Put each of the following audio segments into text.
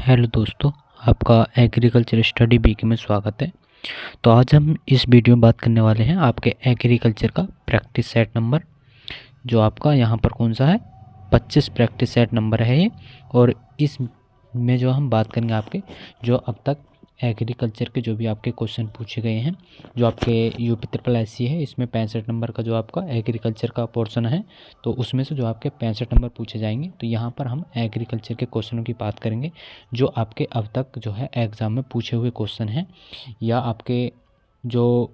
Hello दोस्तों, आपका agriculture study week में स्वागत है। तो आज हम इस वीडियो में बात करने वाले हैं आपके एग्रीकल्चर का प्रैक्टिस सेट नंबर, जो आपका यहाँ पर कौन सा है 25 प्रैक्टिस सेट नंबर है ये। और इस में जो हम बात करेंगे आपके जो अब तक एग्रीकल्चर के जो भी आपके क्वेश्चन पूछे गए हैं, जो आपके यूपी ट्रिपल एससी है इसमें 65 नंबर का जो आपका एग्रीकल्चर का पोर्शन है, तो उसमें से जो आपके 65 नंबर पूछे जाएंगे। तो यहाँ पर हम एग्रीकल्चर के क्वेश्चनों की बात करेंगे जो आपके अब तक जो है एग्ज़ाम में पूछे हुए क्वेश्चन हैं, या आपके जो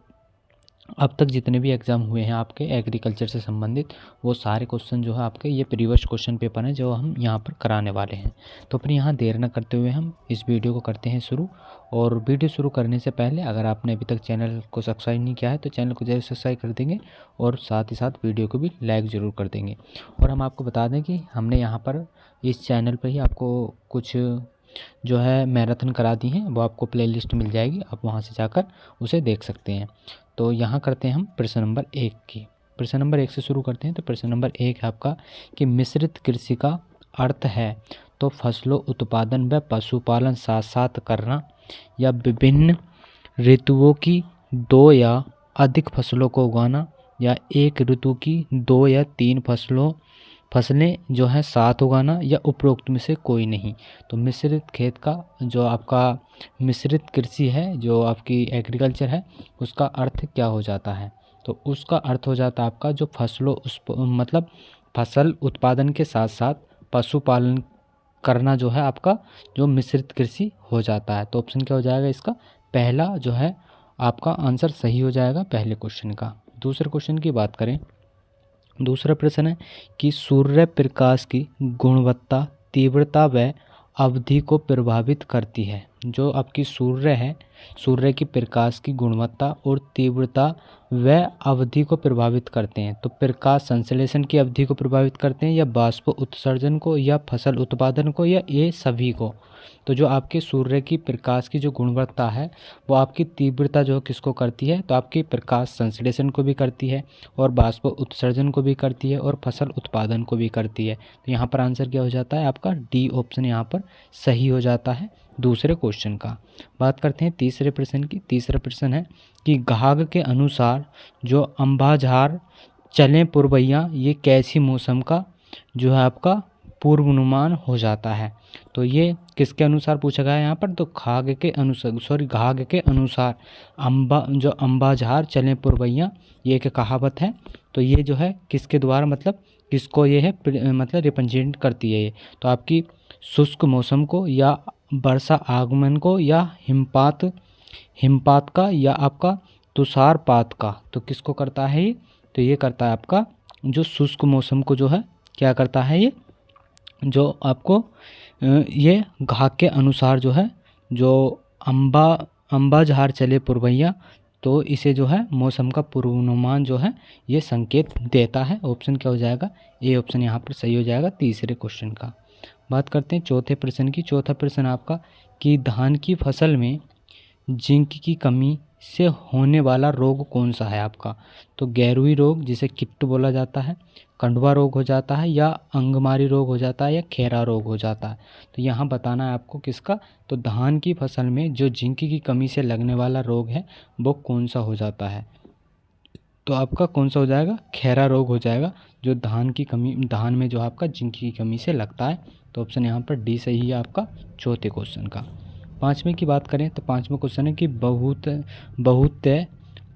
अब तक जितने भी एग्ज़ाम हुए हैं आपके एग्रीकल्चर से संबंधित, वो सारे क्वेश्चन जो है आपके ये प्रीवियस क्वेश्चन पेपर हैं जो हम यहाँ पर कराने वाले हैं। तो फिर यहाँ देर न करते हुए हम इस वीडियो को करते हैं शुरू। और वीडियो शुरू करने से पहले अगर आपने अभी तक चैनल को सब्सक्राइब नहीं किया है तो चैनल को जरूर सब्सक्राइब कर देंगे, और साथ ही साथ वीडियो को भी लाइक ज़रूर कर देंगे। और हम आपको बता दें कि हमने यहाँ पर इस चैनल पर ही आपको कुछ जो है मैराथन करा दी हैं, वो आपको प्लेलिस्ट मिल जाएगी, आप वहाँ से जाकर उसे देख सकते हैं। तो यहाँ करते हैं हम प्रश्न नंबर 1 की। प्रश्न नंबर 1 से शुरू करते हैं। तो प्रश्न नंबर 1 है आपका कि मिश्रित कृषि का अर्थ है तो फसलों उत्पादन व पशुपालन साथ साथ करना, या विभिन्न ऋतुओं की 2 या अधिक फसलों को उगाना, या एक ऋतु की 2 या 3 फसलें जो हैं साथ उगाना, या उपरोक्त में से कोई नहीं। तो मिश्रित खेत का जो आपका मिश्रित कृषि है जो आपकी एग्रीकल्चर है उसका अर्थ क्या हो जाता है? तो उसका अर्थ हो जाता है आपका जो मतलब फसल उत्पादन के साथ साथ पशुपालन करना जो है आपका जो मिश्रित कृषि हो जाता है। तो ऑप्शन क्या हो जाएगा इसका? पहला जो है आपका आंसर सही हो जाएगा पहले क्वेश्चन का। दूसरे क्वेश्चन की बात करें, दूसरा प्रश्न है कि सूर्य प्रकाश की गुणवत्ता, तीव्रता व अवधि को प्रभावित करती है। जो आपकी सूर्य है, सूर्य की प्रकाश की गुणवत्ता और तीव्रता व अवधि को प्रभावित करते हैं। तो प्रकाश संश्लेषण की अवधि को प्रभावित करते हैं, या बाष्प उत्सर्जन को, या फसल उत्पादन को, या ये सभी को। तो जो आपके सूर्य की प्रकाश की जो गुणवत्ता है वो आपकी तीव्रता जो किसको करती है? तो आपकी प्रकाश संश्लेषण को भी करती है, और बाष्प उत्सर्जन को भी करती है, और फसल उत्पादन को भी करती है। तो यहाँ पर आंसर क्या हो जाता है आपका? डी ऑप्शन यहाँ पर सही हो जाता है दूसरे क्वेश्चन का। बात करते हैं तीसरे प्रश्न की। तीसरा प्रश्न है कि घाघ के अनुसार जो अंबाझार चलें पुरवैया, ये कैसी मौसम का जो है आपका पूर्वानुमान हो जाता है? तो ये किसके अनुसार पूछा गया है यहाँ पर? तो घाघ के अनुसार अंबाझार चलें पुरवैया, ये एक कहावत है। तो ये जो है किसके द्वारा, मतलब किसको ये है मतलब रिप्रेजेंट करती है ये? तो आपकी शुष्क मौसम को, या वर्षा आगमन को, या हिमपात का, या आपका तुषारपात का। तो किसको करता है ये? तो ये करता है आपका जो शुष्क मौसम को जो है क्या करता है ये, जो आपको ये घाघ के अनुसार जो है जो अंबाझार चले पुरवैया, तो इसे जो है मौसम का पूर्वानुमान जो है ये संकेत देता है। ऑप्शन क्या हो जाएगा? ए ऑप्शन यहाँ पर सही हो जाएगा तीसरे क्वेश्चन का। बात करते हैं चौथे प्रश्न की। चौथा प्रश्न आपका कि धान की फसल में जिंक की कमी से होने वाला रोग कौन सा है आपका? तो गेरुई रोग जिसे किट्टू बोला जाता है, कंडवा रोग हो जाता है, या अंगमारी रोग हो जाता है, या खेरा रोग हो जाता है। तो यहाँ बताना है आपको किसका? तो धान की फसल में जो जिंक की कमी से लगने वाला रोग है वो कौन सा हो जाता है? तो आपका कौन सा हो जाएगा? खेरा रोग हो जाएगा, जो धान में जो आपका जिंक की कमी से लगता है। तो ऑप्शन यहाँ पर डी सही है आपका चौथे क्वेश्चन का। पाँचवें की बात करें तो पाँचवें क्वेश्चन है कि बहुत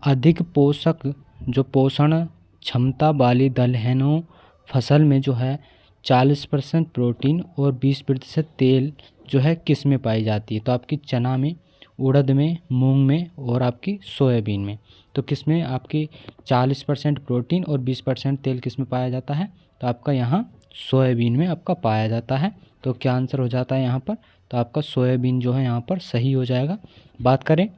अधिक पोषक जो पोषण क्षमता वाली दलहनों फसल में जो है 40% प्रोटीन और 20% तेल जो है किस में पाई जाती है? तो आपकी चना में, उड़द में, मूंग में, और आपकी सोयाबीन में। तो किस में आपकी 40% प्रोटीन और 20% तेल किस में पाया जाता है? तो आपका यहाँ सोयाबीन में आपका पाया जाता है। तो क्या आंसर हो जाता है यहाँ पर? तो आपका सोयाबीन जो है यहाँ पर सही हो जाएगा। बात करें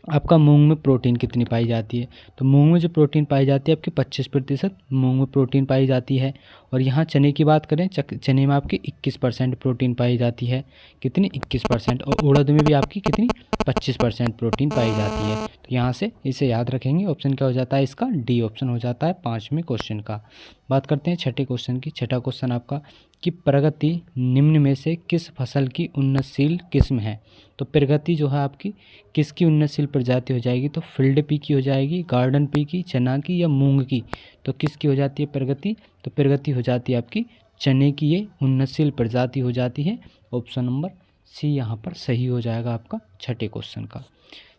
आपका मूंग में प्रोटीन कितनी पाई जाती है? तो मूंग में जो प्रोटीन पाई जाती है आपकी 25% मूंग में प्रोटीन पाई जाती है, और यहाँ चने की बात करें, चने में आपकी 21% प्रोटीन पाई जाती है, कितनी 21%, और उड़द में भी आपकी कितनी 25% प्रोटीन पाई जाती है। तो यहाँ से इसे याद रखेंगे। ऑप्शन क्या हो जाता है इसका, डी ऑप्शन हो जाता है 5वें क्वेश्चन का। बात करते हैं छठे क्वेश्चन की। छठा क्वेश्चन आपका कि प्रगति निम्न में से किस फसल की उन्नतशील किस्म है। तो प्रगति जो है आपकी किसकी उन्नतशील प्रजाति हो जाएगी, तो फील्ड पी की हो जाएगी, गार्डन पी की, चना की या मूंग की। तो किसकी हो जाती है प्रगति, तो प्रगति हो जाती है आपकी चने की, ये उन्नतशील प्रजाति हो जाती है। ऑप्शन नंबर सी यहाँ पर सही हो जाएगा आपका छठे क्वेश्चन का।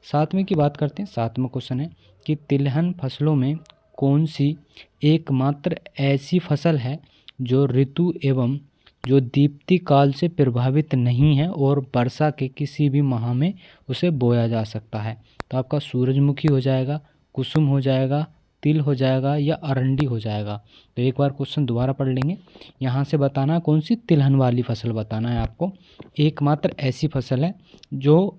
सातवें की बात करते हैं। सातवां क्वेश्चन है कि तिलहन फसलों में कौन सी एकमात्र ऐसी फसल है जो ऋतु एवं जो दीप्ति काल से प्रभावित नहीं है और वर्षा के किसी भी माह में उसे बोया जा सकता है। तो आपका सूरजमुखी हो जाएगा, कुसुम हो जाएगा, तिल हो जाएगा या अरंडी हो जाएगा। तो एक बार क्वेश्चन दोबारा पढ़ लेंगे। यहाँ से बताना कौन सी तिलहन वाली फसल बताना है आपको। एकमात्र ऐसी फसल है जो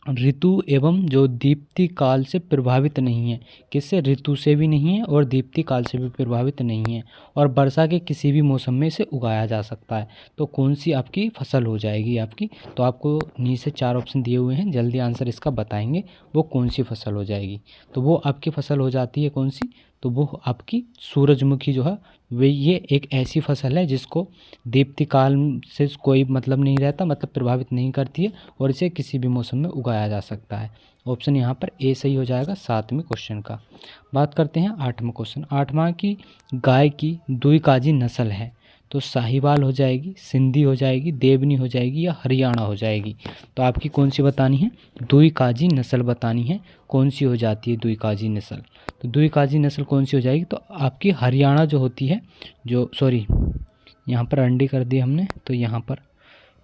ऋतु एवं जो दीप्ति काल से प्रभावित नहीं है, किससे, ऋतु से भी नहीं है और दीप्ति काल से भी प्रभावित नहीं है, और वर्षा के किसी भी मौसम में इसे उगाया जा सकता है। तो कौन सी आपकी फसल हो जाएगी आपकी। तो आपको नीचे 4 ऑप्शन दिए हुए हैं, जल्दी आंसर इसका बताएंगे वो कौन सी फसल हो जाएगी। तो वो आपकी फसल हो जाती है कौन सी, तो वो आपकी सूरजमुखी जो है वे ये एक ऐसी फसल है जिसको दीप्ति काल से कोई मतलब नहीं रहता, मतलब प्रभावित नहीं करती है, और इसे किसी भी मौसम में उगाया जा सकता है। ऑप्शन यहाँ पर ए सही हो जाएगा 7वें क्वेश्चन का। बात करते हैं 8वां क्वेश्चन। 8वां की गाय की दुईकाजी नस्ल है। तो साहिवाल हो जाएगी, सिंधी हो जाएगी, देवनी हो जाएगी या हरियाणा हो जाएगी। तो आपकी कौन सी बतानी है, दुईकाजी नस्ल बतानी है। कौन सी हो जाती है दुईकाजी नस्ल, तो दुईकाजी नस्ल कौन सी हो जाएगी, तो आपकी हरियाणा जो होती है, जो सॉरी यहाँ पर अंडी कर दी हमने, तो यहाँ पर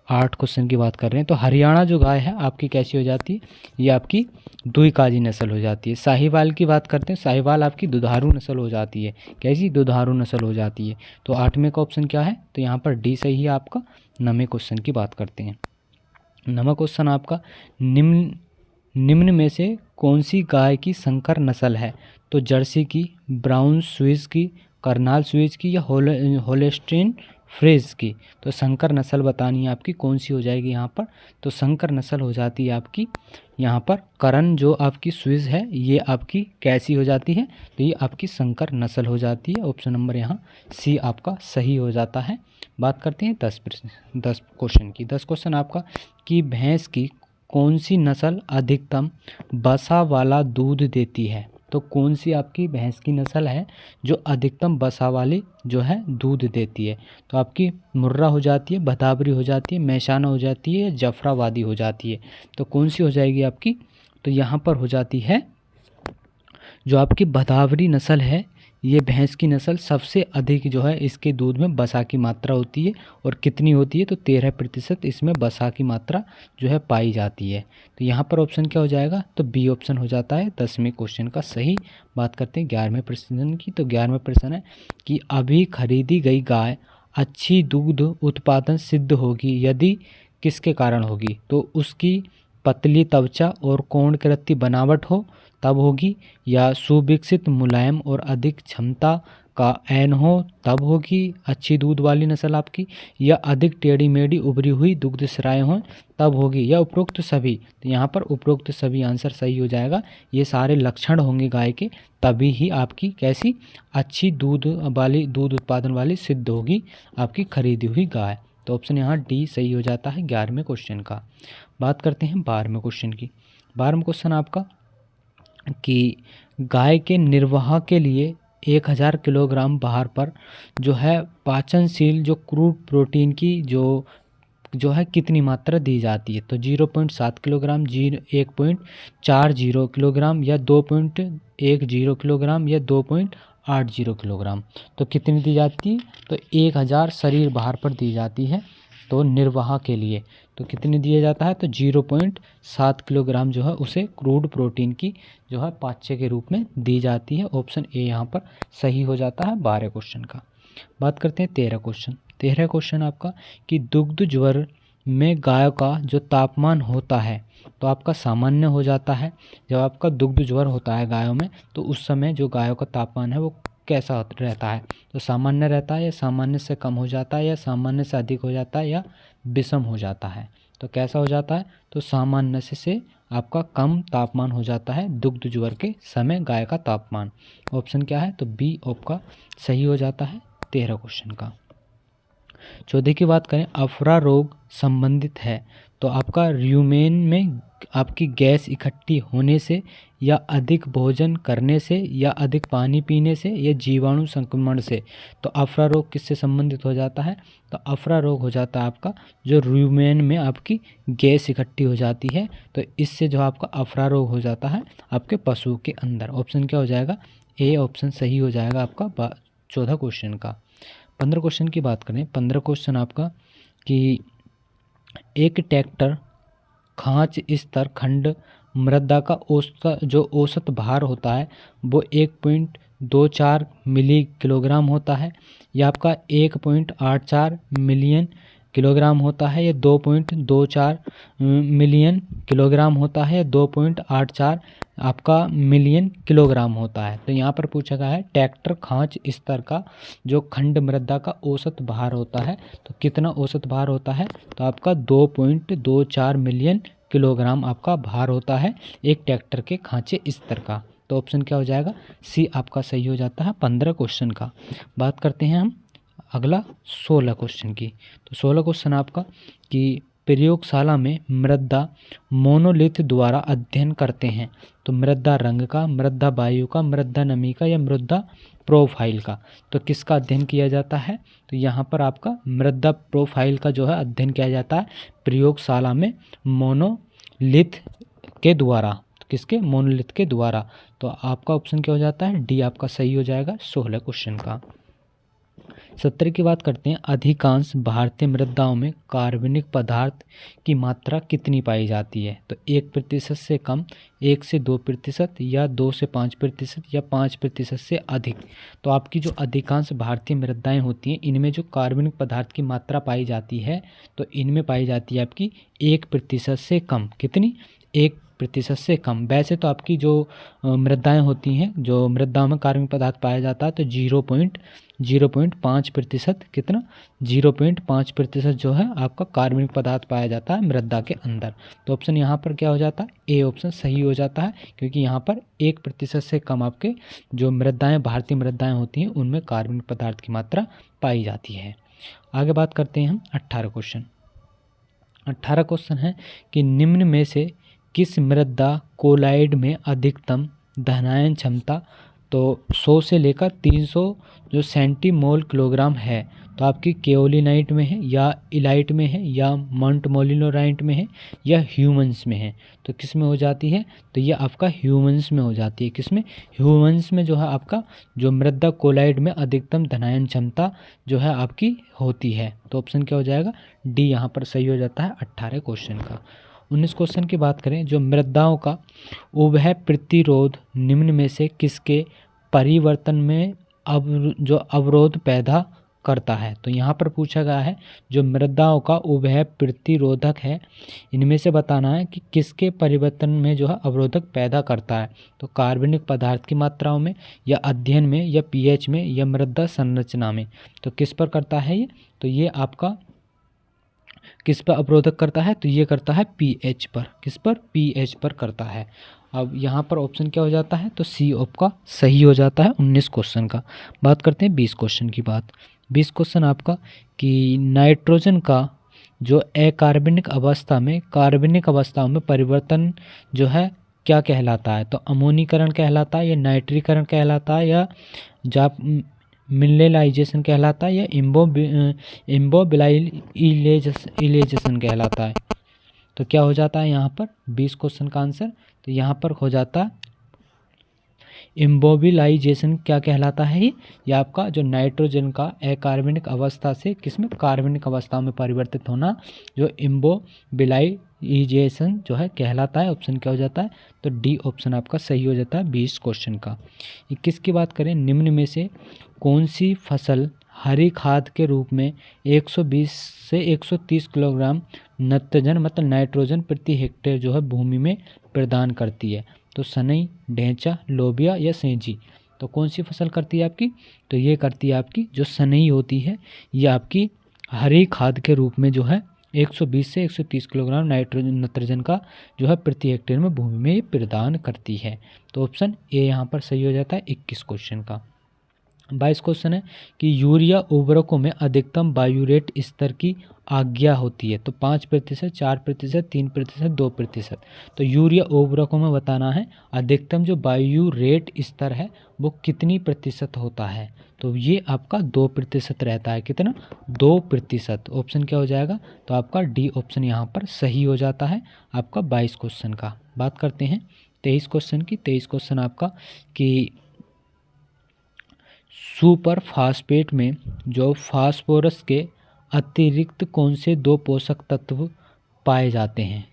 8 क्वेश्चन की बात कर रहे हैं। तो हरियाणा जो गाय है आपकी कैसी हो जाती है, ये आपकी दुईकाजी नस्ल हो जाती है। साहिवाल की बात करते हैं, साहिवाल आपकी दुधारू नस्ल हो जाती है। कैसी, दुधारू नस्ल हो जाती है। तो 8वें का ऑप्शन क्या है, तो यहाँ पर डी सही है आपका। 9वें क्वेश्चन की बात करते हैं। 9वां क्वेश्चन आपका निम्न में से कौन सी गाय की संकर नस्ल है। तो जर्सी की, ब्राउन स्विस की, करनाल स्विस की या होलेस्टीन फ्रीज की। तो संकर नस्ल बतानी है आपकी, कौन सी हो जाएगी यहाँ पर, तो संकर नस्ल हो जाती है आपकी यहाँ पर करण जो आपकी स्विस है, ये आपकी कैसी हो जाती है, तो ये आपकी संकर नस्ल हो जाती है। ऑप्शन नंबर यहाँ सी आपका सही हो जाता है। बात करते हैं 10 क्वेश्चन की। 10 क्वेश्चन आपका कि भैंस की कौन सी नस्ल अधिकतम बसा वाला दूध देती है। तो कौन सी आपकी भैंस की नस्ल है जो अधिकतम बसा वाली जो है दूध देती है। तो आपकी मुर्रा हो जाती है, भदावरी हो जाती है, मैसाना हो जाती है, जफराबादी हो जाती है। तो कौन सी हो जाएगी आपकी, तो यहाँ पर हो जाती है जो आपकी भदावरी नस्ल है। ये भैंस की नस्ल सबसे अधिक जो है इसके दूध में बसा की मात्रा होती है, और कितनी होती है, तो 13% इसमें बसा की मात्रा जो है पाई जाती है। तो यहाँ पर ऑप्शन क्या हो जाएगा, तो बी ऑप्शन हो जाता है 10वें क्वेश्चन का सही। बात करते हैं 11वें प्रश्न की। तो 11वां प्रश्न है कि अभी खरीदी गई गाय अच्छी दूध उत्पादन सिद्ध होगी यदि किसके कारण होगी। तो उसकी पतली त्वचा और कोणकृति बनावट हो तब होगी, या सुविकसित मुलायम और अधिक क्षमता का ऐन हो तब होगी अच्छी दूध वाली नस्ल आपकी, या अधिक टेढ़ी मेढ़ी उभरी हुई दुग्धस्राएं हों तब होगी, या उपरोक्त सभी। तो यहाँ पर उपरोक्त सभी आंसर सही हो जाएगा। ये सारे लक्षण होंगे गाय के, तभी ही आपकी कैसी अच्छी दूध उत्पादन वाली सिद्ध होगी आपकी खरीदी हुई गाय। तो ऑप्शन यहाँ डी सही हो जाता है 11वें क्वेश्चन का। बात करते हैं 12वें क्वेश्चन की। 12वां क्वेश्चन आपका कि गाय के निर्वाह के लिए 1000 किलोग्राम बाहर पर जो है पाचनशील जो क्रूड प्रोटीन की जो है कितनी मात्रा दी जाती है। तो 0.7 किलोग्राम, 1.40 किलोग्राम या 2.10 किलोग्राम या 2.80 किलोग्राम। तो कितनी दी जाती है, तो 1000 शरीर बाहर पर दी जाती है। तो निर्वाह के लिए तो कितनी दिया जाता है, तो 0.7 किलोग्राम जो है उसे क्रूड प्रोटीन की जो है पाच्य के रूप में दी जाती है। ऑप्शन ए यहाँ पर सही हो जाता है 12 क्वेश्चन का। बात करते हैं 13 क्वेश्चन। 13 क्वेश्चन आपका कि दुग्ध ज्वर में गाय का जो तापमान होता है तो आपका सामान्य हो जाता है। जब आपका दुग्ध ज्वर होता है गायों में तो उस समय जो गायों का तापमान है वो कैसा रहता है? तो सामान्य रहता है, या सामान्य से कम हो जाता है, या सामान्य से अधिक हो जाता है, या विषम हो जाता है? तो कैसा हो जाता है? तो सामान्य से आपका कम तापमान हो जाता है दुग्ध ज्वर के समय गाय का तापमान। ऑप्शन क्या है? तो बी आपका सही हो जाता है 13 क्वेश्चन का। 14 की बात करें, अफरा रोग संबंधित है तो आपका र्यूमेन में आपकी गैस इकट्ठी होने से, या अधिक भोजन करने से, या अधिक पानी पीने से, या जीवाणु संक्रमण से। तो अफरा रोग किससे संबंधित हो जाता है? तो अफरा रोग हो जाता है आपका जो र्यूमेन में आपकी गैस इकट्ठी हो जाती है, तो इससे जो आपका अफरा रोग हो जाता है आपके पशु के अंदर। ऑप्शन क्या हो जाएगा? ए ऑप्शन सही हो जाएगा आपका 14 क्वेश्चन का। 15 क्वेश्चन की बात करें, 15 क्वेश्चन आपका कि एक ट्रैक्टर खांच स्तर खंड मृदा का औसत भार होता है वो 1.24 मिली किलोग्राम होता है, या आपका 1.84 मिलियन किलोग्राम होता है, या 2.24 मिलियन किलोग्राम होता है, या 2.84 आपका मिलियन किलोग्राम होता है। तो यहाँ पर पूछा गया है ट्रैक्टर खांच स्तर का जो खंड मृदा का औसत भार होता है तो कितना औसत भार होता है? तो आपका 2.24 मिलियन किलोग्राम आपका भार होता है एक ट्रैक्टर के खांचे स्तर का। तो ऑप्शन क्या हो जाएगा? सी आपका सही हो जाता है 15 क्वेश्चन का। बात करते हैं हम अगला 16 क्वेश्चन की। तो 16 क्वेश्चन आपका कि प्रयोगशाला में मृदा मोनोलिथ द्वारा अध्ययन करते हैं तो मृदा रंग का, मृदा वायु का, मृदा नमी का, या मृदा प्रोफाइल का। तो किसका अध्ययन किया जाता है? तो यहाँ पर आपका मृदा प्रोफाइल का जो है अध्ययन किया जाता है प्रयोगशाला में मोनोलिथ के द्वारा। तो किसके? मोनोलिथ के द्वारा। तो आपका ऑप्शन क्या हो जाता है? डी आपका सही हो जाएगा 16 क्वेश्चन का। 70 की बात करते हैं, अधिकांश भारतीय मृदाओं में कार्बनिक पदार्थ की मात्रा कितनी पाई जाती है? तो 1% से कम, 1 से 2%, या 2 से 5%, या 5% से अधिक। तो आपकी जो अधिकांश भारतीय मृदाएं होती हैं इनमें जो कार्बनिक पदार्थ की मात्रा पाई जाती है तो इनमें पाई जाती है आपकी 1% से कम। कितनी? 1% से कम। वैसे तो आपकी जो मृदाएं होती हैं, जो मृदाओं में कार्बनिक पदार्थ पाया जाता है तो 0.5%, कितना? 0.5% जो है आपका कार्बनिक पदार्थ पाया जाता है मृदा के अंदर। तो ऑप्शन यहाँ पर क्या हो जाता है? ए ऑप्शन सही हो जाता है, क्योंकि यहाँ पर 1% से कम आपके जो मृदाएं, भारतीय मृदाएं होती हैं उनमें कार्बनिक पदार्थ की मात्रा पाई जाती है। आगे बात करते हैं हम 18 क्वेश्चन। 18 क्वेश्चन है कि निम्न में से किस मृदा कोलाइड में अधिकतम दहनायन क्षमता तो 100 से लेकर 300 जो सेंटीमोल किलोग्राम है? तो आपकी केओलिनाइट में है, या इलाइट में है, या मोंटमोलिनोराइट में है, या ह्यूमन्स में है? तो किस में हो जाती है? तो ये आपका ह्यूमन्स में हो जाती है। किस में? ह्यूमन्स में जो है आपका जो मृदा कोलाइड में अधिकतम धनायन क्षमता जो है आपकी होती है। तो ऑप्शन क्या हो जाएगा? डी यहाँ पर सही हो जाता है 18 क्वेश्चन का। 19 क्वेश्चन की बात करें, जो मृदाओं का उभय प्रतिरोध निम्न में से किसके परिवर्तन में जो अवरोध पैदा करता है? तो यहाँ पर पूछा गया है जो मृदाओं का उभय प्रतिरोधक है इनमें से बताना है कि किसके परिवर्तन में जो है अवरोधक पैदा करता है। तो कार्बनिक पदार्थ की मात्राओं में, या अध्ययन में, या पीएच में, या मृदा संरचना में। तो किस पर करता है ये? तो ये आपका किस पर अवरोधक करता है? तो ये करता है पीएच पर। किस पर? पीएच पर करता है। अब यहाँ पर ऑप्शन क्या हो जाता है? तो सी आपका सही हो जाता है 19 क्वेश्चन का। बात करते हैं 20 क्वेश्चन की बात। 20 क्वेश्चन आपका कि नाइट्रोजन का जो अकार्बनिक अवस्था में कार्बनिक अवस्थाओं में परिवर्तन जो है क्या कहलाता है? तो अमोनीकरण कहलाता है, या नाइट्रीकरण कहलाता है, या जाप मिनरलाइजेशन कहलाता है, या इम्बोबिलाइजेशन कहलाता है? तो क्या हो जाता है यहाँ पर 20 क्वेश्चन का आंसर? तो यहाँ पर हो जाता है इम्बोबिलाइजेशन। क्या कहलाता है ये आपका जो नाइट्रोजन का अकार्बनिक अवस्था से किसमें कार्बनिक अवस्था में परिवर्तित होना जो इम्बोबिलाइजेशन जो है कहलाता है। ऑप्शन क्या हो जाता है? तो डी ऑप्शन आपका सही हो जाता है 20 क्वेश्चन का। 21 की बात करें, निम्न में से कौन सी फसल हरी खाद के रूप में 120 से 130 किलोग्राम नत्रजन मतलब नाइट्रोजन प्रति हेक्टेयर जो है भूमि में प्रदान करती है? तो सनई, ढेंचा, लोबिया, या सेंजी। तो कौन सी फसल करती है आपकी, तो ये करती है आपकी जो सनई होती है, ये आपकी हरी खाद के रूप में जो है 120 से 130 किलोग्राम नाइट्रोजन का जो है प्रति हेक्टेयर में भूमि में प्रदान करती है। तो ऑप्शन ए यहाँ पर सही हो जाता है 21 क्वेश्चन का। 22 क्वेश्चन है कि यूरिया उर्वरकों में अधिकतम बायूरेट स्तर की आज्ञा होती है, तो 5%, 4%, 3%, 2%। तो यूरिया उर्वरकों में बताना है अधिकतम जो बायूरेट स्तर है वो कितनी प्रतिशत होता है, तो ये आपका 2% रहता है। कितना, 2%। ऑप्शन क्या हो जाएगा, तो आपका डी ऑप्शन यहाँ पर सही हो जाता है आपका 22 क्वेश्चन का। बात करते हैं 23 क्वेश्चन की। 23 क्वेश्चन आपका कि सुपर फास्फेट में जो फास्फोरस के अतिरिक्त कौन से 2 पोषक तत्व पाए जाते हैं,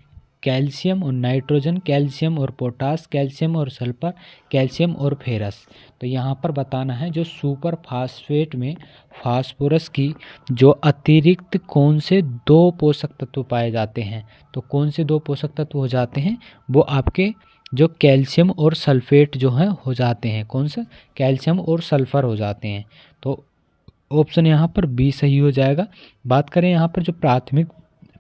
कैल्शियम और नाइट्रोजन, कैल्शियम और पोटास, कैल्शियम और सल्फर, कैल्शियम और फेरस। तो यहाँ पर बताना है जो सुपर फास्फेट में फास्फोरस की जो अतिरिक्त कौन से 2 पोषक तत्व पाए जाते हैं, तो कौन से 2 पोषक तत्व हो जाते हैं, वो आपके जो कैल्शियम और सल्फेट जो है हो जाते हैं। कौन सा, कैल्शियम और सल्फर हो जाते हैं। तो ऑप्शन यहाँ पर बी सही हो जाएगा। बात करें यहाँ पर जो प्राथमिक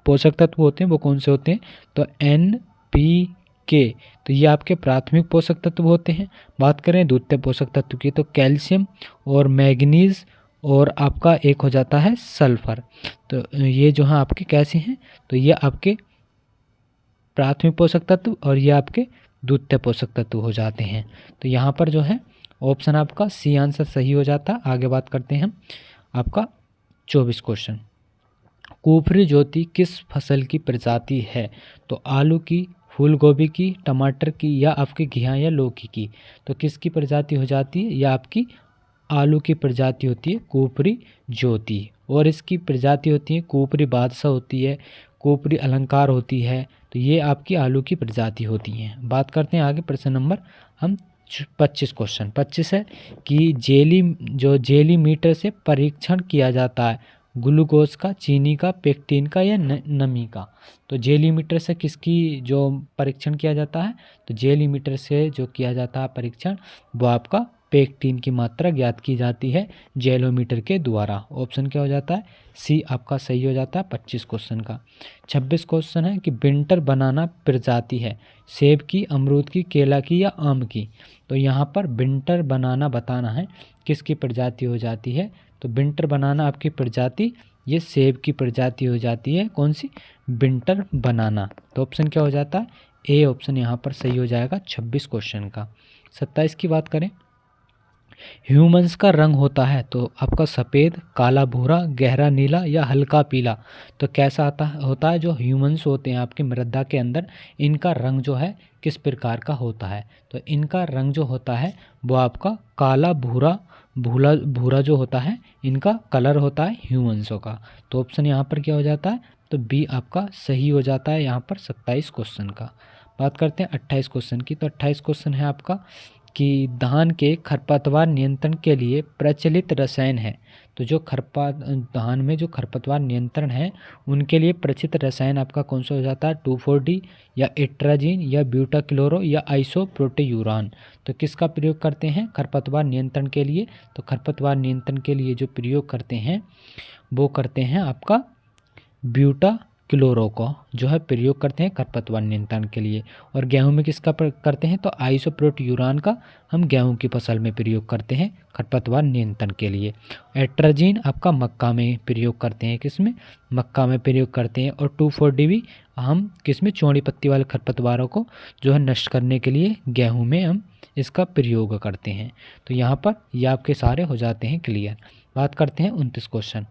पोषक तत्व होते हैं वो कौन से होते हैं, तो NPK, तो ये आपके प्राथमिक पोषक तत्व होते हैं। बात करें द्वितीय पोषक तत्व की, तो कैल्शियम और मैग्नीज और आपका एक हो जाता है सल्फर। तो ये जो है आपके कैसे हैं, तो ये आपके प्राथमिक पोषक तत्व और ये आपके द्वितीय पोषक तत्व हो जाते हैं। तो यहाँ पर जो है ऑप्शन आपका सी आंसर सही हो जाता है। आगे बात करते हैं हम आपका 24 क्वेश्चन, कुफरी ज्योति किस फसल की प्रजाति है, तो आलू की, फूल गोभी की, टमाटर की या आपकी घिया या लौकी की। तो किसकी प्रजाति हो जाती है, या आपकी आलू की प्रजाति होती है कुफरी ज्योति, और इसकी प्रजाति होती है कुफरी बादशाह होती है, कुफरी अलंकार होती है। तो ये आपकी आलू की प्रजाति होती हैं। बात करते हैं आगे प्रश्न नंबर हम 25 क्वेश्चन। 25 है कि जेली मीटर से परीक्षण किया जाता है, ग्लूकोज का, चीनी का, पेक्टिन का या नमी का। तो जेली मीटर से किसकी जो परीक्षण किया जाता है, तो जेली मीटर से जो किया जाता है परीक्षण वो आपका पेक्टिन की मात्रा ज्ञात की जाती है जेलोमीटर के द्वारा। ऑप्शन क्या हो जाता है, सी आपका सही हो जाता है 25 क्वेश्चन का। 26 क्वेश्चन है कि बिंटर बनाना प्रजाति है, सेब की, अमरूद की, केला की या आम की। तो यहाँ पर बिंटर बनाना बताना है किसकी प्रजाति हो जाती है, तो बिंटर बनाना आपकी प्रजाति ये सेब की प्रजाति हो जाती है। कौन सी, बिंटर बनाना। तो ऑप्शन क्या हो जाता है, ए ऑप्शन यहाँ पर सही हो जाएगा 26 क्वेश्चन का। 27 की बात करें, ह्यूमंस का रंग होता है तो आपका सफ़ेद, काला, भूरा, गहरा नीला या हल्का पीला। तो कैसा होता है जो ह्यूमंस होते हैं आपके मृदा के अंदर, इनका रंग जो है किस प्रकार का होता है, तो इनका रंग जो होता है वो आपका काला, भूरा, भूरा जो होता है इनका कलर होता है ह्यूमंसों का। तो ऑप्शन यहाँ पर क्या हो जाता है, तो बी आपका सही हो जाता है यहाँ पर 27 क्वेश्चन का। बात करते हैं 28 क्वेश्चन की। तो 28 क्वेश्चन है आपका कि धान के खरपतवार नियंत्रण के लिए प्रचलित रसायन है। तो जो धान में जो खरपतवार नियंत्रण है उनके लिए प्रचलित रसायन आपका कौन सा हो जाता है, 2,4-D या एट्राजीन या ब्यूटाक्लोरो या आइसोप्रोटेयूरान। तो किसका प्रयोग करते हैं खरपतवार नियंत्रण के लिए, तो खरपतवार नियंत्रण के लिए जो प्रयोग करते हैं वो करते हैं आपका ब्यूटाक्लोरो को जो है प्रयोग करते हैं खरपतवार नियंत्रण के लिए। और गेहूं में किसका करते हैं, तो आइसोप्रोटेयूरान का हम गेहूं की फसल में प्रयोग करते हैं खरपतवार नियंत्रण के लिए। एट्राजीन आपका मक्का में प्रयोग करते हैं, किसमें, मक्का में प्रयोग करते हैं। और 2,4-D भी हम किसमें, चौड़ी पत्ती वाले खरपतवारों को जो है नष्ट करने के लिए गेहूँ में हम इसका प्रयोग करते हैं। तो यहाँ पर ये आपके सारे हो जाते हैं क्लियर। बात करते हैं 29 क्वेश्चन।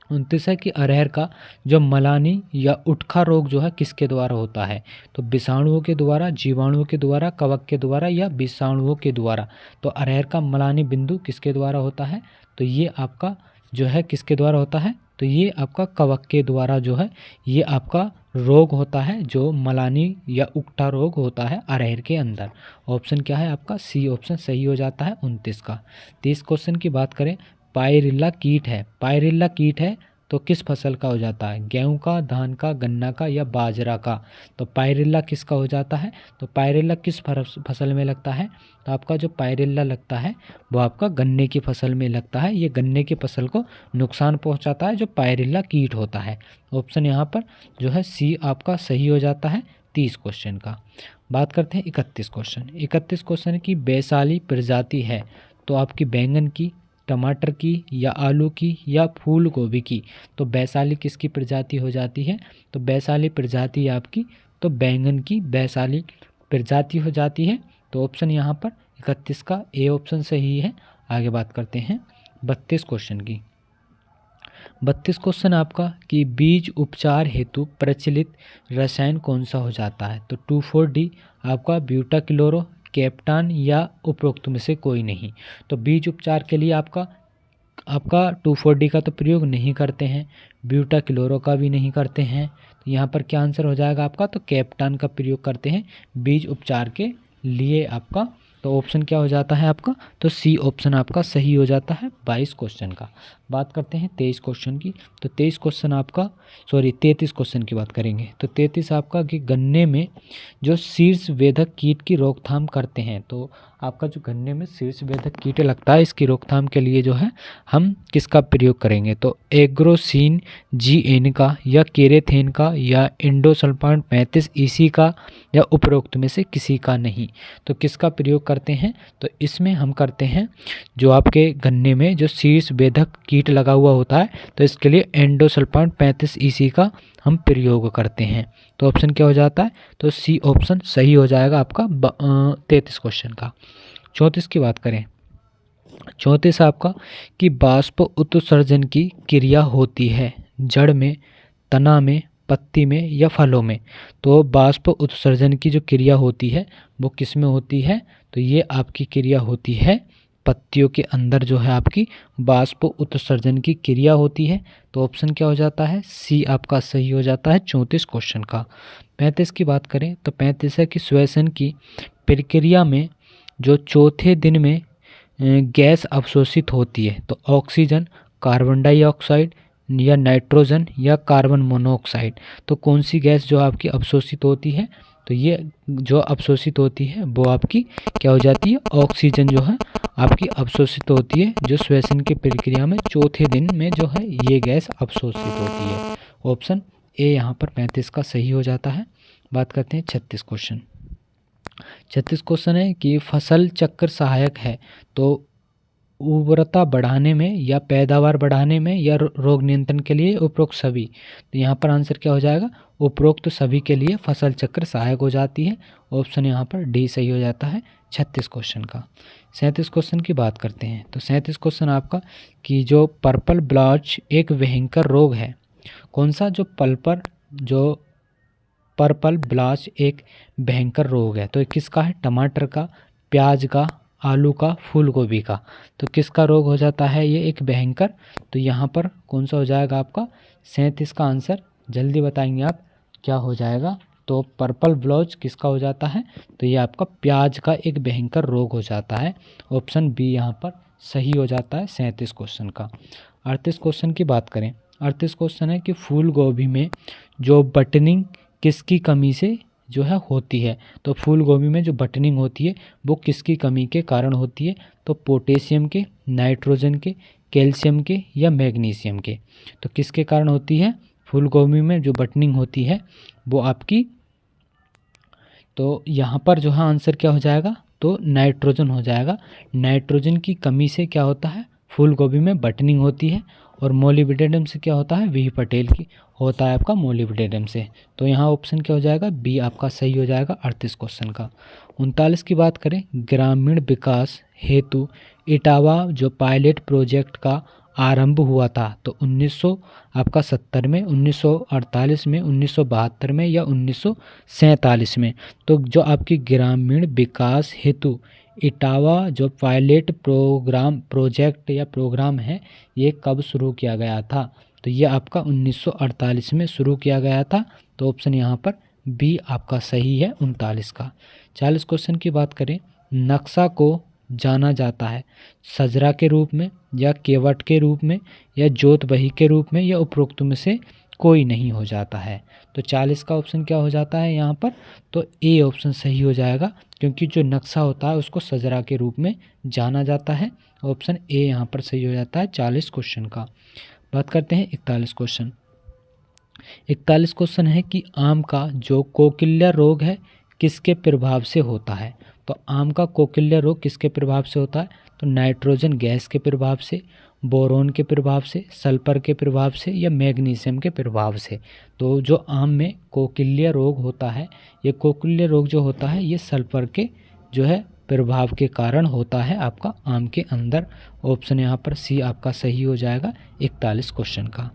29 है कि अरहर का जो मलानी या उटखा रोग जो है किसके द्वारा होता है, तो विषाणुओं के द्वारा, जीवाणुओं के द्वारा, कवक के द्वारा या विषाणुओं के द्वारा। तो अरहर का मलानी बिंदु किसके द्वारा होता है, तो ये आपका जो है किसके द्वारा होता है, तो ये आपका कवक के द्वारा जो है ये आपका रोग होता है जो मलानी या उकठा रोग होता है अरहर के अंदर। ऑप्शन क्या है आपका, सी ऑप्शन सही हो जाता है 29 का। 30 क्वेश्चन की बात करें, पायरिल्ला कीट है, पायरिल्ला कीट है तो किस फसल का हो जाता है? गेहूं का, धान का, गन्ना का या बाजरा का? तो पायरेला किसका हो जाता है? तो पायरेला किस फसल में लगता है? तो आपका जो पायरेला लगता है वो आपका गन्ने की फसल में लगता है। ये गन्ने की फसल को नुकसान पहुंचाता है, जो पायरेला कीट होता है। ऑप्शन यहाँ पर जो है सी आपका सही हो जाता है 30 क्वेश्चन का। बात करते हैं 31 क्वेश्चन। 31 क्वेश्चन की वैशाली प्रजाति है तो आपकी बैंगन की, टमाटर की या आलू की या फूल गोभी की? तो वैशाली किसकी प्रजाति हो जाती है? तो वैशाली प्रजाति आपकी तो बैंगन की वैशाली प्रजाति हो जाती है। तो ऑप्शन यहाँ पर 31 का ए ऑप्शन सही है। आगे बात करते हैं 32 क्वेश्चन की। 32 क्वेश्चन आपका कि बीज उपचार हेतु प्रचलित रसायन कौन सा हो जाता है? तो 2,4-D आपका ब्यूटाक्लोरो, कैप्टान या उपरोक्त में से कोई नहीं। तो बीज उपचार के लिए आपका 2,4-D का तो प्रयोग नहीं करते हैं, ब्यूटाक्लोरो का भी नहीं करते हैं। तो यहाँ पर क्या आंसर हो जाएगा आपका? तो कैप्टान का प्रयोग करते हैं बीज उपचार के लिए आपका। तो ऑप्शन क्या हो जाता है आपका? तो सी ऑप्शन आपका सही हो जाता है 22 क्वेश्चन का। बात करते हैं 23 क्वेश्चन की। तो 23 क्वेश्चन आपका 33 क्वेश्चन की बात करेंगे। तो 33 आपका कि गन्ने में जो शीर्ष वेधक कीट की रोकथाम करते हैं। तो आपका जो गन्ने में शीर्ष वेधक कीट लगता है, इसकी रोकथाम के लिए जो है हम किसका प्रयोग करेंगे? तो एग्रोसीन GN का या केरेथेन का या इंडोसल्फान 35 EC का या उपरोक्त में से किसी का नहीं। तो किसका प्रयोग करते हैं? तो इसमें हम करते हैं जो आपके गन्ने में जो शीर्ष वेधक कीट लगा हुआ होता है, तो इसके लिए एंडोसल्फान 35 EC का हम प्रयोग करते हैं। तो ऑप्शन क्या हो जाता है? तो सी ऑप्शन सही हो जाएगा आपका 33 क्वेश्चन का। 34 की बात करें। 34 आपका कि बाष्प उत्सर्जन की क्रिया होती है जड़ में, तना में, पत्ती में या फलों में? तो बाष्प उत्सर्जन की जो क्रिया होती है वो किस में होती है? तो ये आपकी क्रिया होती है पत्तियों के अंदर, जो है आपकी बाष्प उत्सर्जन की क्रिया होती है। तो ऑप्शन क्या हो जाता है? सी आपका सही हो जाता है 34 क्वेश्चन का। 35 की बात करें तो 35 है कि श्वसन की प्रक्रिया में जो चौथे दिन में गैस अवशोषित होती है, तो ऑक्सीजन, कार्बन डाइऑक्साइड या नाइट्रोजन या कार्बन मोनोऑक्साइड? तो कौन सी गैस जो आपकी अवशोषित होती है? तो ये जो अवशोषित होती है वो आपकी क्या हो जाती है? ऑक्सीजन जो है आपकी अवशोषित होती है, जो श्वसन की प्रक्रिया में चौथे दिन में जो है ये गैस अवशोषित होती है। ऑप्शन ए यहाँ पर 35 का सही हो जाता है। बात करते हैं 36 क्वेश्चन। 36 क्वेश्चन है कि फसल चक्र सहायक है तो उर्वरता बढ़ाने में या पैदावार बढ़ाने में या रोग नियंत्रण के लिए उपरोक्त सभी? तो यहाँ पर आंसर क्या हो जाएगा? उपरोक्त सभी के लिए फसल चक्र सहायक हो जाती है। ऑप्शन यहाँ पर डी सही हो जाता है 36 क्वेश्चन का। 37 क्वेश्चन की बात करते हैं। तो 37 क्वेश्चन आपका कि जो पर्पल ब्लॉच एक भयंकर रोग है, कौन सा? जो पर्पल ब्लॉच एक भयंकर रोग है, तो किसका है? टमाटर का, प्याज का, आलू का, फूल गोभी का? तो किसका रोग हो जाता है ये एक भयंकर? तो यहाँ पर कौन सा हो जाएगा आपका? 37 का आंसर जल्दी बताएंगे आप क्या हो जाएगा? तो पर्पल ब्लॉच किसका हो जाता है? तो ये आपका प्याज का एक भयंकर रोग हो जाता है। ऑप्शन बी यहाँ पर सही हो जाता है 37 क्वेश्चन का। 38 क्वेश्चन की बात करें। 38 क्वेश्चन है कि फूल गोभी में जो बटनिंग किसकी कमी से जो है होती है? तो फूल गोभी में जो बटनिंग होती है वो किसकी कमी के कारण होती है? तो पोटेशियम के, नाइट्रोजन के, कैल्शियम के या मैग्नीशियम के? तो किसके कारण होती है फूल गोभी में जो बटनिंग होती है वो आपकी? तो यहाँ पर जो है आंसर क्या हो जाएगा? तो नाइट्रोजन हो जाएगा। नाइट्रोजन की कमी से क्या होता है? फूल गोभी में बटनिंग होती है। और मोलिब्डेनम से क्या होता है? वी पटेल की होता है आपका मोलिब्डेनम से। तो यहाँ ऑप्शन क्या हो जाएगा? बी आपका सही हो जाएगा 38 क्वेश्चन का। 39 की बात करें। ग्रामीण विकास हेतु इटावा जो पायलट प्रोजेक्ट का आरंभ हुआ था, तो 1970 में, 1948 में, 1972 में या 1947 में? तो जो आपकी ग्रामीण विकास हेतु इटावा जो पायलट प्रोजेक्ट या प्रोग्राम है, ये कब शुरू किया गया था? तो ये आपका 1948 में शुरू किया गया था। तो ऑप्शन यहाँ पर बी आपका सही है 39 का। 40 क्वेश्चन की बात करें। नक्शा को जाना जाता है, सजरा के रूप में या केवट के रूप में या जोत बही के रूप में या उपरोक्त में से कोई नहीं हो जाता है। तो 40 का ऑप्शन क्या हो जाता है यहाँ पर, तो ए ऑप्शन सही हो जाएगा, क्योंकि जो नक्शा होता है उसको सजरा के रूप में जाना जाता है। ऑप्शन ए यहाँ पर सही हो जाता है 40 क्वेश्चन का। बात करते हैं 41 क्वेश्चन। 41 क्वेश्चन है कि आम का जो कोकिल्या रोग है किसके प्रभाव से होता है। तो आम का कोकिल्या रोग किसके प्रभाव से होता है, तो नाइट्रोजन गैस के प्रभाव से, बोरोन के प्रभाव से, सल्फर के प्रभाव से या मैग्नीशियम के प्रभाव से। तो जो आम में कोकिल्या रोग होता है, ये कोकिल्या रोग जो होता है ये सल्फर के जो है प्रभाव के कारण होता है आपका आम के अंदर। ऑप्शन यहाँ पर सी आपका सही हो जाएगा 41 क्वेश्चन का।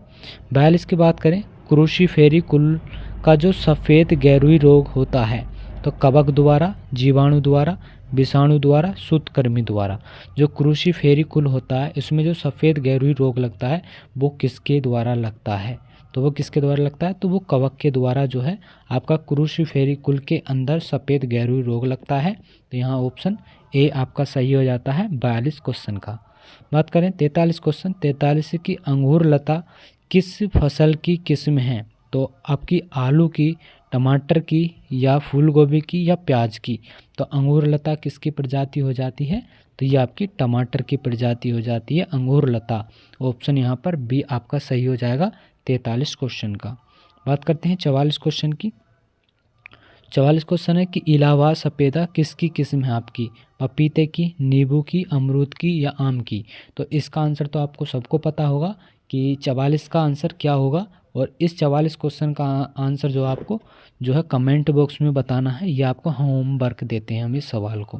42 की बात करें, क्रूसीफेरी कुल का जो सफ़ेद गेरुई रोग होता है, तो कवक द्वारा, जीवाणु द्वारा, विषाणु द्वारा, सूत्रकृमि द्वारा। जो क्रूसीफेरी कुल होता है इसमें जो सफ़ेद गेरुई रोग लगता है वो किसके द्वारा लगता है, तो वो किसके द्वारा लगता है, तो वो कवक के द्वारा जो है आपका क्रूसीफेरी कुल के अंदर सफ़ेद गेरुई रोग लगता है। तो यहाँ ऑप्शन ए आपका सही हो जाता है 42 क्वेश्चन का। बात करें 43 क्वेश्चन। 43 की अंगूर लता किस फसल की किस्म है, तो आपकी आलू की, टमाटर की या फूल गोभी की या प्याज की। तो अंगूर लता किसकी प्रजाति हो जाती है, तो ये आपकी टमाटर की प्रजाति हो जाती है अंगूर लता। ऑप्शन यहाँ पर बी आपका सही हो जाएगा 43 क्वेश्चन का। बात करते हैं 44 क्वेश्चन की। 44 क्वेश्चन है कि इलाहाबाद सफ़ेदा किसकी किस्म है आपकी, पपीते की, नींबू की, अमरूद की या आम की। तो इसका आंसर तो आपको सबको पता होगा कि 44 का आंसर क्या होगा, और इस 44 क्वेश्चन का आंसर जो आपको जो है कमेंट बॉक्स में बताना है। ये आपको होमवर्क देते हैं हम इस सवाल को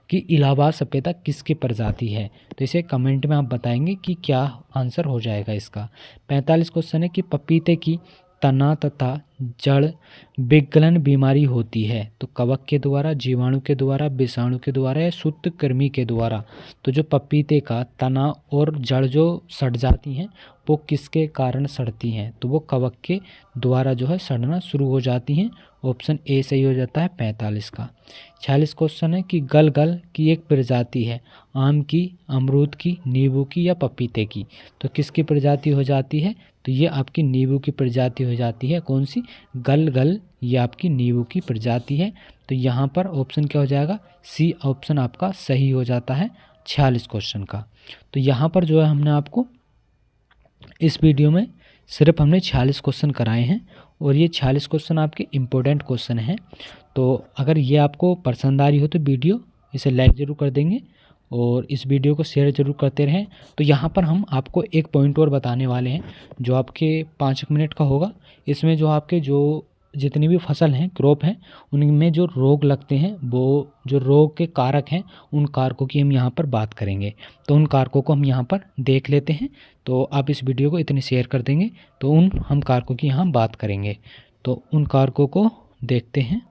कि इलाहाबाद सफ़ेदा किसकी प्रजाति है, तो इसे कमेंट में आप बताएंगे कि क्या आंसर हो जाएगा इसका। 45 क्वेश्चन है कि पपीते की तना तथा जड़ विगलन बीमारी होती है, तो कवक के द्वारा, जीवाणु के द्वारा, विषाणु के द्वारा या सूत्रकृमि के द्वारा। तो जो पपीते का तना और जड़ जो सड़ जाती हैं वो किसके कारण सड़ती हैं, तो वो कवक के द्वारा जो है सड़ना शुरू हो जाती हैं। ऑप्शन ए सही हो जाता है 45 का। 46 क्वेश्चन है कि गलगल की एक प्रजाति है, आम की, अमरूद की, नींबू की या पपीते की। तो किसकी प्रजाति हो जाती है, तो ये आपकी नींबू की प्रजाति हो जाती है। कौन सी, गलगल, ये आपकी नींबू की प्रजाति है। तो यहाँ पर ऑप्शन क्या हो जाएगा, सी ऑप्शन आपका सही हो जाता है 46 क्वेश्चन का। तो यहाँ पर जो है हमने आपको इस वीडियो में सिर्फ हमने 46 क्वेश्चन कराए हैं, और ये 46 क्वेश्चन आपके इम्पोर्टेंट क्वेश्चन हैं। तो अगर ये आपको पसंद आ रही हो तो वीडियो इसे लाइक ज़रूर कर देंगे और इस वीडियो को शेयर ज़रूर करते रहें। तो यहाँ पर हम आपको एक पॉइंट और बताने वाले हैं जो आपके 5 मिनट का होगा। इसमें जो आपके जो जितनी भी फसल हैं, क्रॉप हैं, उनमें जो रोग लगते हैं, वो जो रोग के कारक हैं उन कारकों की हम यहाँ पर बात करेंगे। तो उन कारकों को हम यहाँ पर देख लेते हैं। तो आप इस वीडियो को इतने शेयर कर देंगे तो उन हम कारकों की यहाँ बात करेंगे। तो उन कारकों को देखते हैं।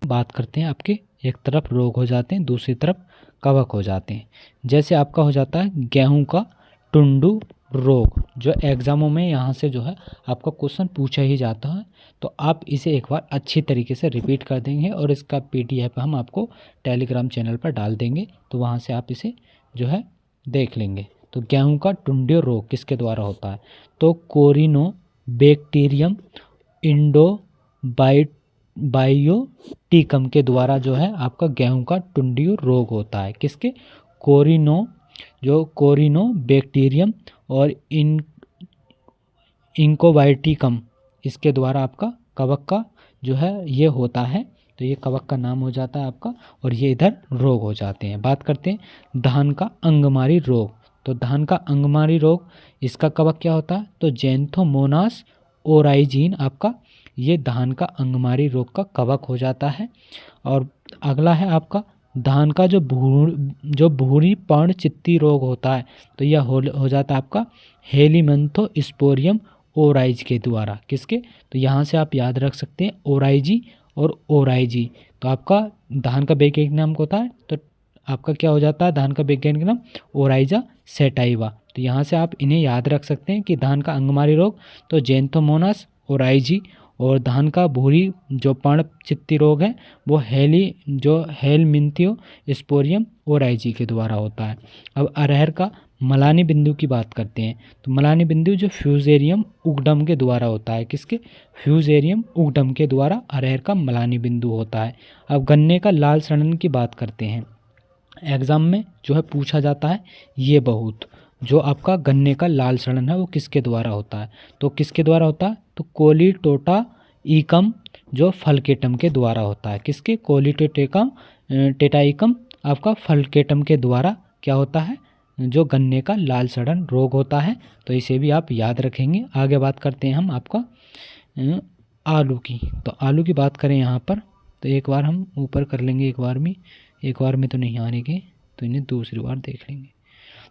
बात करते हैं, आपके एक तरफ रोग हो जाते हैं, दूसरी तरफ कवक हो जाते हैं। जैसे आपका हो जाता है गेहूं का टुंडू रोग, जो एग्ज़ामों में यहाँ से जो है आपका क्वेश्चन पूछा ही जाता है। तो आप इसे एक बार अच्छी तरीके से रिपीट कर देंगे और इसका PDF हम आपको टेलीग्राम चैनल पर डाल देंगे, तो वहाँ से आप इसे जो है देख लेंगे। तो गेहूं का टुंडू रोग किसके द्वारा होता है, तो कोरिनोबैक्टीरियम इंडोबायोटिकम के द्वारा जो है आपका गेहूं का टुंडू रोग होता है। किसके, कोरिनोबैक्टीरियम और इंकोबायोटिकम, इसके द्वारा आपका कवक का जो है ये होता है। तो ये कवक का नाम हो जाता है आपका, और ये इधर रोग हो जाते हैं। बात करते हैं धान का अंगमारी रोग। तो धान का अंगमारी रोग, इसका कवक क्या होता है, तो जेंथोमोनास ओराइजीन आपका ये धान का अंगमारी रोग का कवक हो जाता है। और अगला है आपका धान का जो भूरी पर्ण चित्ती रोग होता है, तो यह हो जाता है आपका हेलिमेंथोस्पोरियम ओराइज के द्वारा। किसके, तो यहाँ से आप याद रख सकते हैं ओराइजी और ओराइजी। तो आपका धान का वैज्ञानिक नाम होता है, तो आपका क्या हो जाता है धान का वैज्ञानिक नाम ओराइजा सेटाइवा। तो यहाँ से आप इन्हें याद रख सकते हैं कि धान का अंगमारी रोग तो जेंथोमोनास ओराइजी, और धान का भूरी जो पर्णचित्ती रोग है वो हेलमिंथियो स्पोरियम ओराइजी के द्वारा होता है। अब अरहर का मलानी बिंदु की बात करते हैं, तो मलानी बिंदु जो फ्यूजेरियम उगडम के द्वारा होता है, किसके? फ्यूजेरियम उगडम के द्वारा अरहर का मलानी बिंदु होता है। अब गन्ने का लाल सड़न की बात करते हैं, एग्ज़ाम में जो है पूछा जाता है ये बहुत, जो आपका गन्ने का लाल सड़न है वो किसके द्वारा होता है? तो किसके द्वारा होता है? तो कोलीटोटा ईकम जो फलकेटम के द्वारा होता है। किसके? कोलीटोटेकम टेटाइकम आपका फलकेटम के द्वारा क्या होता है? जो गन्ने का लाल सड़न रोग होता है। तो इसे भी आप याद रखेंगे। आगे बात करते हैं हम आपका आलू की। तो आलू की बात करें यहाँ पर, तो एक बार हम ऊपर कर लेंगे, एक बार में तो नहीं आने के, तो इन्हें दूसरी बार देख लेंगे।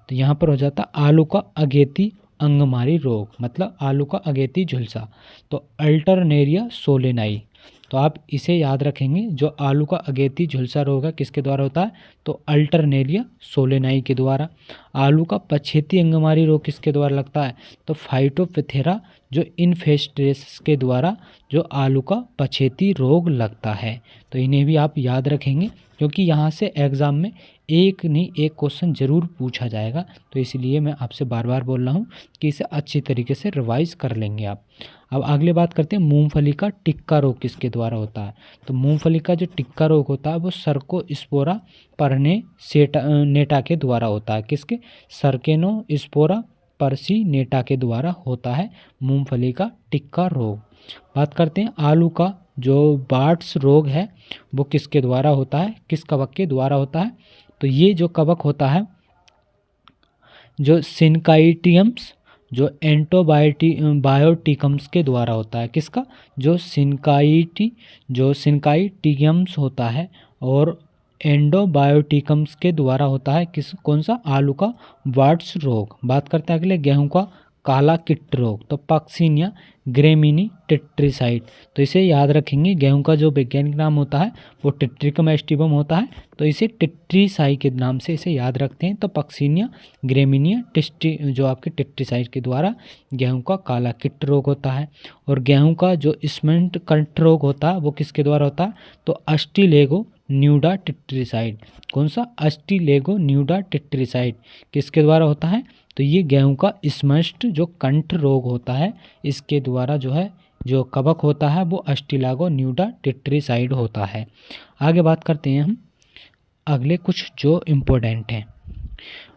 तो यहाँ पर हो जाता आलू का अगेती अंगमारी रोग, मतलब आलू का अगेती झुलसा, तो अल्टरनेरिया सोलेनाई। तो आप इसे याद रखेंगे, जो आलू का अगेती झुलसा रोग है किसके द्वारा होता है? तो अल्टरनेरिया सोलेनाई के द्वारा। आलू का पछेती अंगमारी रोग किसके द्वारा लगता है? तो फाइटोप्थेरा जो इन्फेस्टेस के द्वारा जो आलू का पछेती रोग लगता है। तो इन्हें भी आप याद रखेंगे, क्योंकि यहाँ से एग्ज़ाम में एक नहीं एक क्वेश्चन ज़रूर पूछा जाएगा। तो इसलिए मैं आपसे बार बार बोल रहा हूँ कि इसे अच्छी तरीके से रिवाइज़ कर लेंगे आप। अब अगले बात करते हैं मूंगफली का टिक्का रोग किसके द्वारा होता है? तो मूंगफली का जो टिक्का रोग होता है वो सर्कोस्पोरा पर्सिनेटा के द्वारा होता है। किसके? सर्केनोस्पोरा पर्सिनेटा के द्वारा होता है मूंगफली का टिक्का रोग। बात करते हैं आलू का जो बार्ट्स रोग है वो किसके द्वारा होता है? किस कवक के द्वारा होता है? तो ये जो कवक होता है जो सिनकाइटियम्स जो एंटोबायोटिकम्स के द्वारा होता है। किसका? जो सिनकाइटियम्स होता है और एंडोबायोटिकम्स के द्वारा होता है। कौन सा? आलू का वाट्स रोग। बात करते हैं अगले गेहूं का काला किट रोग, तो पक्सिनिया ग्रेमिनी टेट्रिसाइड। तो इसे याद रखेंगे, गेहूं का जो वैज्ञानिक नाम होता है वो टेट्रिकम एस्टिवम होता है, तो इसे टेट्रिसाई के नाम से इसे याद रखते हैं। तो पक्सिनिया ग्रेमिनिया जो आपके टेट्रिसाइड के द्वारा गेहूं का काला किट रोग होता है। और गेहूं का जो स्मेंट कंठ रोग होता है वो किसके द्वारा होता है? तो अस्टिलेगो न्यूडा टेट्रिसाइड। कौन सा? अस्टिलेगो न्यूडा टेट्रिसाइड किसके द्वारा होता है? तो ये गेहूं का स्मस्ट जो कंठ रोग होता है इसके द्वारा जो है जो कवक होता है वो अस्टिलागो न्यूडा टेट्रिसाइड होता है। आगे बात करते हैं हम अगले कुछ जो इम्पोर्टेंट हैं।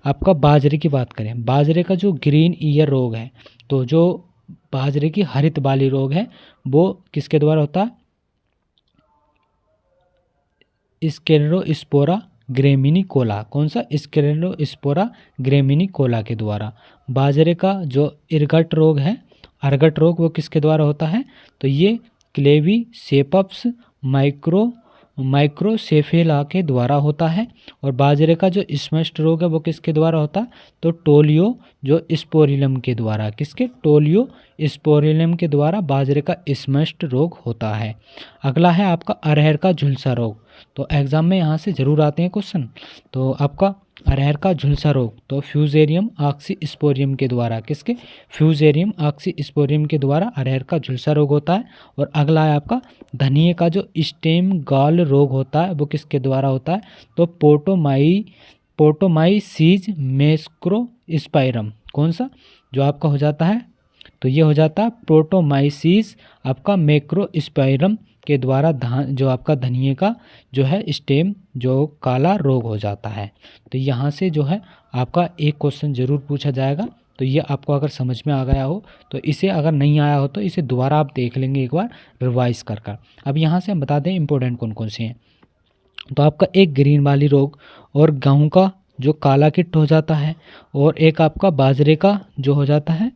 आपका बाजरे की बात करें, बाजरे का जो ग्रीन ईयर रोग है, तो जो बाजरे की हरित बाली रोग है वो किसके द्वारा होता है? स्क्लेरोस्पोरा ग्रेमिनिकोला। कौन सा? स्क्लेरोस्पोरा ग्रेमिनिकोला के द्वारा। बाजरे का जो इरगट रोग है, अर्गट रोग, वो किसके द्वारा होता है? तो ये क्लेवीसेपस माइक्रोसेफेला के द्वारा होता है। और बाजरे का जो स्मस्ट रोग है वो किसके द्वारा होता है? तो टोलियो जो स्पोरिलम के द्वारा। किसके? टोलियो स्पोरिलम के द्वारा बाजरे का स्मस्ट रोग होता है। अगला है आपका अरहर का झुलसा रोग। तो एग्जाम में यहाँ से ज़रूर आते हैं क्वेश्चन। तो आपका अरहर का झुलसा रोग तो फ्यूजेरियम ऑक्सीस्पोरियम के द्वारा। किसके? फ्यूजेरियम ऑक्सीस्पोरियम के द्वारा अरहर का झुलसा रोग होता है। और अगला है आपका धनिये का जो स्टेम गॉल रोग होता है वो किसके द्वारा होता है? तो पोटोमाइसीज मैक्रोस्पाइरम। कौन सा? जो आपका हो जाता है, तो ये हो जाता है प्रोटोमाइसीज आपका मैक्रोस्पाइरम के द्वारा जो आपका धनिये का जो है स्टेम जो काला रोग हो जाता है। तो यहाँ से जो है आपका एक क्वेश्चन ज़रूर पूछा जाएगा। तो ये आपको अगर समझ में आ गया हो तो इसे, अगर नहीं आया हो तो इसे दोबारा आप देख लेंगे एक बार रिवाइज कर। अब यहाँ से हम बता दें इंपॉर्टेंट कौन कौन से हैं। तो आपका एक ग्रीन वाली रोग और गेहूँ का जो काला किट हो जाता है, और एक आपका बाजरे का जो हो जाता है,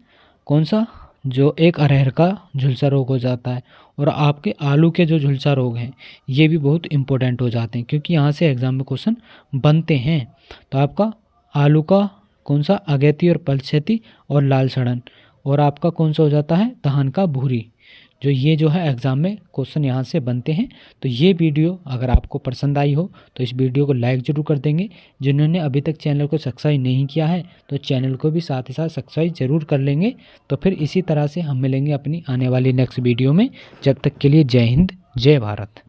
कौन सा? जो एक अरहर का झुलसा रोग हो जाता है। और आपके आलू के जो झुलसा रोग हैं ये भी बहुत इंपॉर्टेंट हो जाते हैं, क्योंकि यहाँ से एग्जाम में क्वेश्चन बनते हैं। तो आपका आलू का कौन सा? अगेती और पलछेती और लाल सड़न। और आपका कौन सा हो जाता है? धान का भूरी जो ये जो है एग्ज़ाम में क्वेश्चन यहाँ से बनते हैं। तो ये वीडियो अगर आपको पसंद आई हो तो इस वीडियो को लाइक ज़रूर कर देंगे। जिन्होंने अभी तक चैनल को सब्सक्राइब नहीं किया है तो चैनल को भी साथ ही साथ सब्सक्राइब ज़रूर कर लेंगे। तो फिर इसी तरह से हम मिलेंगे अपनी आने वाली नेक्स्ट वीडियो में। जब तक के लिए जय हिंद, जय भारत।